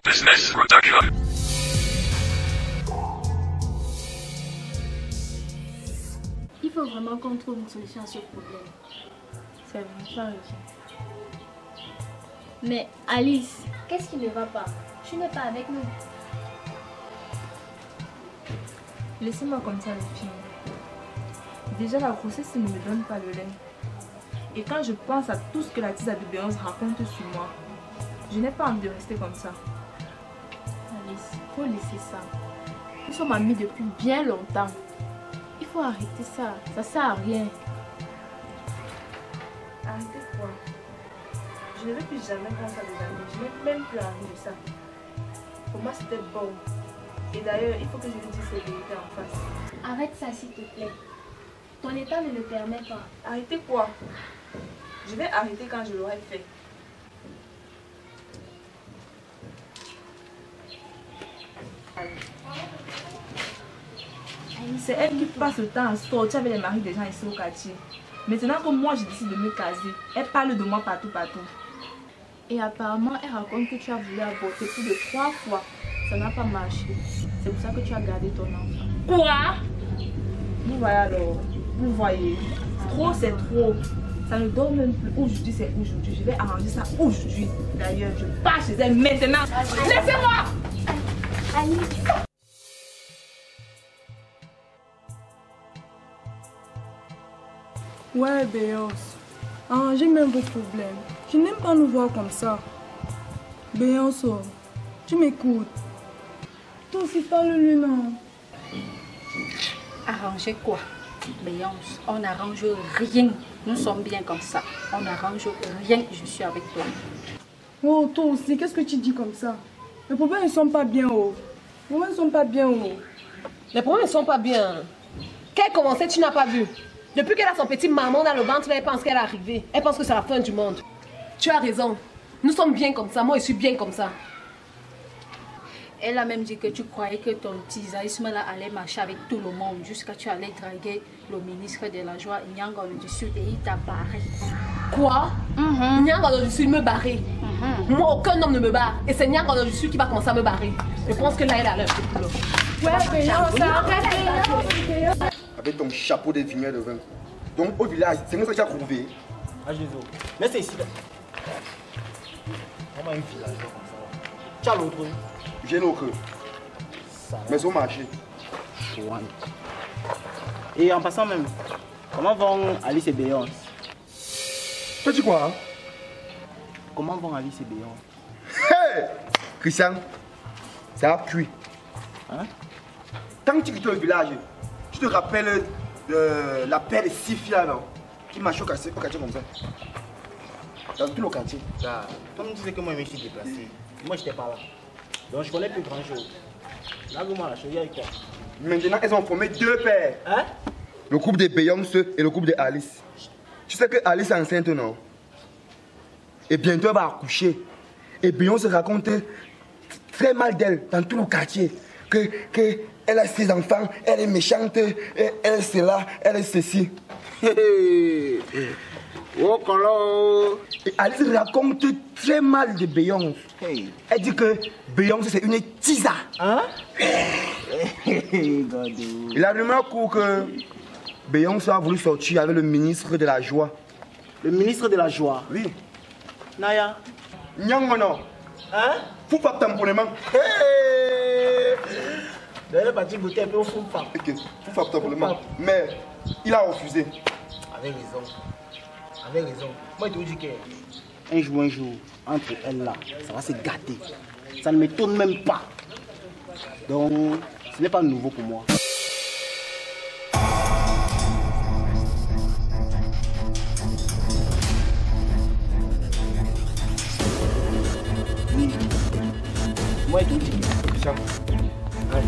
Business Production. Il faut vraiment qu'on trouve une solution à ce problème. C'est vraiment pas réussi. Mais Alice, qu'est-ce qui ne va pas? Tu n'es pas avec nous. Laissez-moi comme ça, les filles. Déjà, la grossesse ne me donne pas le lait. Et quand je pense à tout ce que la tisa de Béance raconte sur moi, je n'ai pas envie de rester comme ça. Alice, il faut laisser ça. Nous sommes amis depuis bien longtemps. Il faut arrêter ça. Ça sert à rien. Arrêtez quoi? Je ne vais plus jamais penser à des amis. Je n'ai même plus envie de ça. Pour moi, c'était bon. Et d'ailleurs, il faut que je lui dise ces vérités en face. Arrête ça, s'il te plaît. Ton état ne le permet pas. Arrêtez quoi? Je vais arrêter quand je l'aurai fait. C'est elle qui passe le temps à sortir avec les maris des gens ici au quartier. Maintenant que moi je décide de me caser, elle parle de moi partout. Et apparemment, elle raconte que tu as voulu avorter plus de 3 fois. Ça n'a pas marché. C'est pour ça que tu as gardé ton enfant. Quoi? Vous voyez alors, vous voyez, trop c'est trop. Ça ne dort même plus. Aujourd'hui c'est aujourd'hui. Je vais arranger ça aujourd'hui. D'ailleurs, je pars chez elle maintenant. Laissez-moi! Alice. Ouais, Béance, arrangez même vos problèmes. Je n'aime pas nous voir comme ça. Béance, tu m'écoutes. Toi aussi, parle-lui, non? Arranger quoi? Béance, on n'arrange rien. Nous sommes bien comme ça. On n'arrange rien. Je suis avec toi. Oh, toi aussi, qu'est-ce que tu dis comme ça? Les problèmes ne sont pas bien, oh. Les problèmes ne sont pas bien, oh. Les problèmes ne sont pas bien. Qu'elle commençait, tu n'as pas vu. Depuis qu'elle a son petit maman dans le ventre, elle pense qu'elle est arrivée. Elle pense que c'est la fin du monde. Tu as raison. Nous sommes bien comme ça. Moi, je suis bien comme ça. Elle a même dit que tu croyais que ton tisaïsme là allait marcher avec tout le monde jusqu'à tu allais draguer le ministre de la Joie, Nyango du Sud, et il t'a barré. Quoi? Nyango du Sud me barrer. Moi, aucun homme ne me barre. Et c'est Nyango du Sud qui va commencer à me barrer. Je pense que là, elle a l'air de boulot. Ouais, Béance, arrête. Avec ton chapeau de vignettes de vin. Donc au village, c'est comme ça que tu as trouvé. Ah Jésus, mais c'est ici. On a un village comme ça. Tu as l'autre. J'ai l'autre. Mais au marché. Chouane. Et en passant même, comment vont Alice et Béance? Tu dis quoi? Hein? Comment vont Alice et Béance? Hey! Christian, ça a cuit. Hein? Tant que tu quittes le village, tu te rappelles de la paire de 6 filles là, non? Qui marchait au quartier comme ça. Dans tout le quartier. Ça, comme tu disais que moi je me suis déplacé, moi j'étais pas là. Donc je connais plus grand chose. Là, comment la chose avec toi? Maintenant, elles ont formé 2 paires. Hein? Le couple de Béance et le couple de Alice. Tu sais que Alice est enceinte, non? Et bientôt elle va accoucher. Et Béance raconte très mal d'elle dans tout le quartier. Que elle a ses enfants, elle est méchante, elle est cela, elle est ceci. Oh, comment? Et Alice raconte très mal de Béance. Hey. Elle dit que Béance c'est une tisa. Hein? Et la rumeur court que Béance a voulu sortir avec le ministre de la Joie. Le ministre de la Joie? Oui. Naya? Nyangono. Hein? Fou pas tamponnement. D'ailleurs, parti goûter un peu au fou pas. Ok, fou pas tamponnement. Mais il a refusé. Avec raison. Avec raison. Moi, je te dis qu'un jour, entre elles là, ça va se gâter. Ça ne m'étonne même pas. Donc, ce n'est pas nouveau pour moi. Moi, je te dis. Tiens. Allez.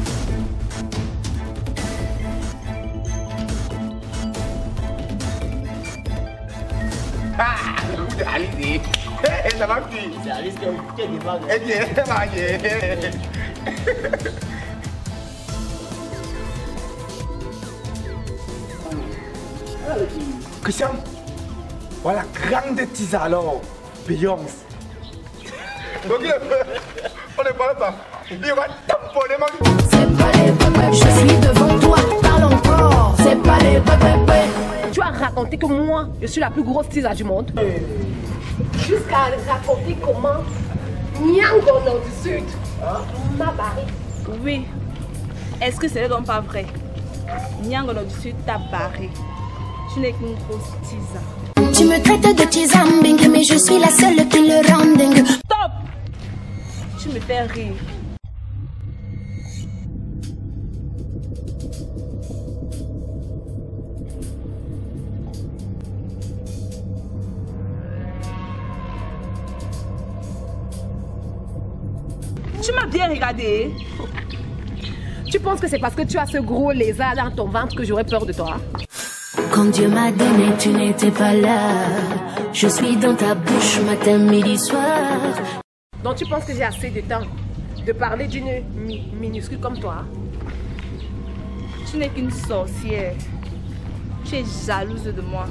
Ah, le coup de Alice. Ça va plus. C'est Alice qui est devant. Eh bien, elle va gagner. Christian, voilà grande tisa alors, Béance. Donc on ne parle pas. Il va tamponner ma... C'est pas les pépés, je suis devant toi, parle encore. C'est pas les pépés. Tu as raconté que moi, je suis la plus grosse tisa du monde. Jusqu'à raconter comment Nyango Nord du Sud m'a barré. Oui. Est-ce que c'est donc pas vrai? Nyango Nord du Sud t'a barré. Tu n'es qu'une grosse tisa. Tu me traites de tizambing, mais je suis la seule qui le rend dingue. Stop! Tu me fais rire. Tu m'as bien regardé. Tu penses que c'est parce que tu as ce gros lézard dans ton ventre que j'aurais peur de toi? Quand Dieu m'a donné, tu n'étais pas là. Je suis dans ta bouche matin, midi, soir. Donc tu penses que j'ai assez de temps de parler d'une minuscule comme toi? Tu n'es qu'une sorcière. Tu es jalouse de moi.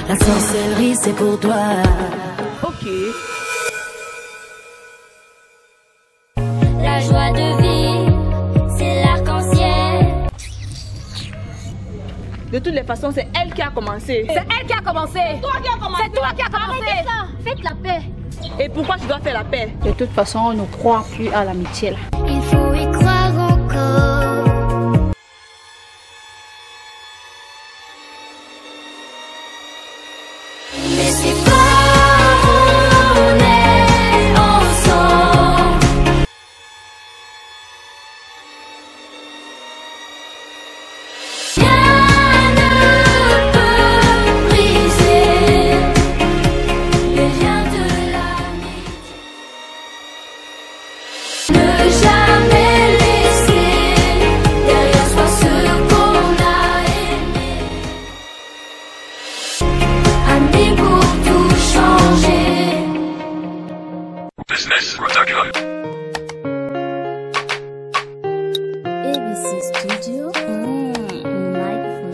La sorcellerie, c'est pour toi. Ok. La joie de vivre, c'est l'arc-en-ciel. De toutes les façons, c'est elle qui a commencé. C'est elle qui a commencé. Toi qui as commencé. C'est toi qui as commencé. Arrêtez ça, faites la paix. Et pourquoi tu dois faire la paix? De toute façon, on ne croit plus à l'amitié là. Il faut y croire encore. Mais c'est pas on est ensemble. Rien ne peut briser les liens de l'amitié. Ne jamais laisser derrière soi ce qu'on a aimé. Amis pour tout changer. Business Production. ABC Studio, microphone.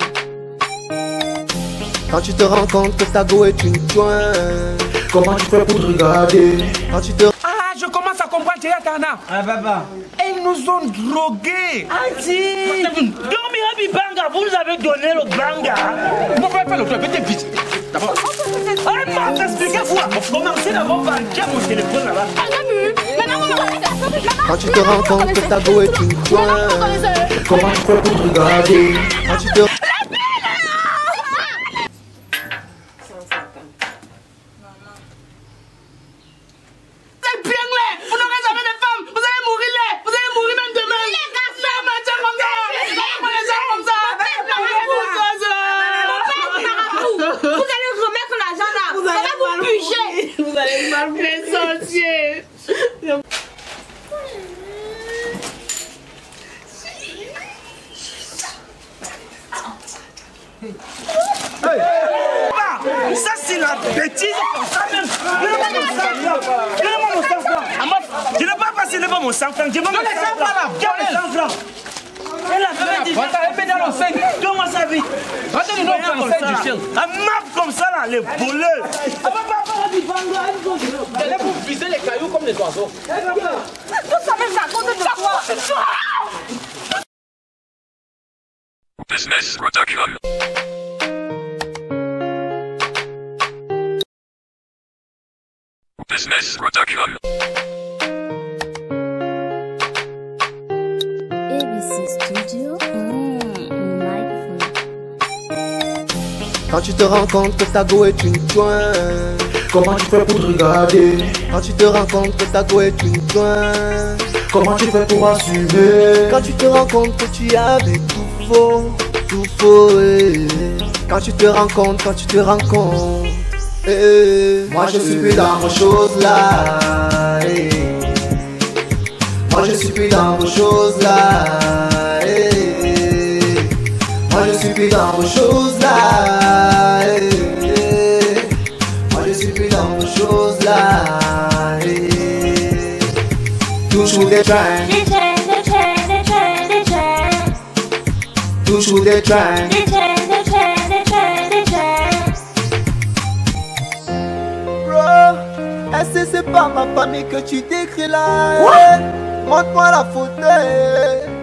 Quand tu te rends compte que ta go est une jointe, comment tu fais pour te regarder? Quand tu te... Ah, je commence à comprendre, Théatana. Ah, papa. Elles nous ont drogués. Adi. Dormira Bibanga, vous nous avez donné le banga. Vous pouvez faire le club, mettez vite. D'abord. Ah, mais expliquez-vous. Commencez d'abord par mon téléphone là-bas. Quand tu te rends compte que ta go est une jointe, comment tu fais pour te regarder? Quand tu te... Ça c'est la bêtise comme ça même. Donnez-moi mon sang-froid. Je ne vais pas passer devant mon sang-froid. Je vais mon sang-froid. Quel sang-froid? Elle a fait dit. Donne-moi sa vie. Un map comme ça là, les voleurs. Elle est pour viser les cailloux comme les oiseaux. Tout ça même ça compte de toi. Business Production. Business Production. ABC Studio, microphone. Quand tu te rends compte que ta go est une jointe, comment tu fais pour te regarder? Quand tu te rends compte que ta go est une jointe, comment tu fais pour assumer? Quand tu te rends compte que tu avais tout faux, Quand tu te rends compte, moi je suis plus dans vos choses là, Moi je suis plus dans vos choses là, Moi je suis plus dans vos choses là, Moi je suis plus dans vos choses là, Toujours des trains, toujours des trains, Bro, c'est pas ma famille que tu décris là. Montre-moi la photo.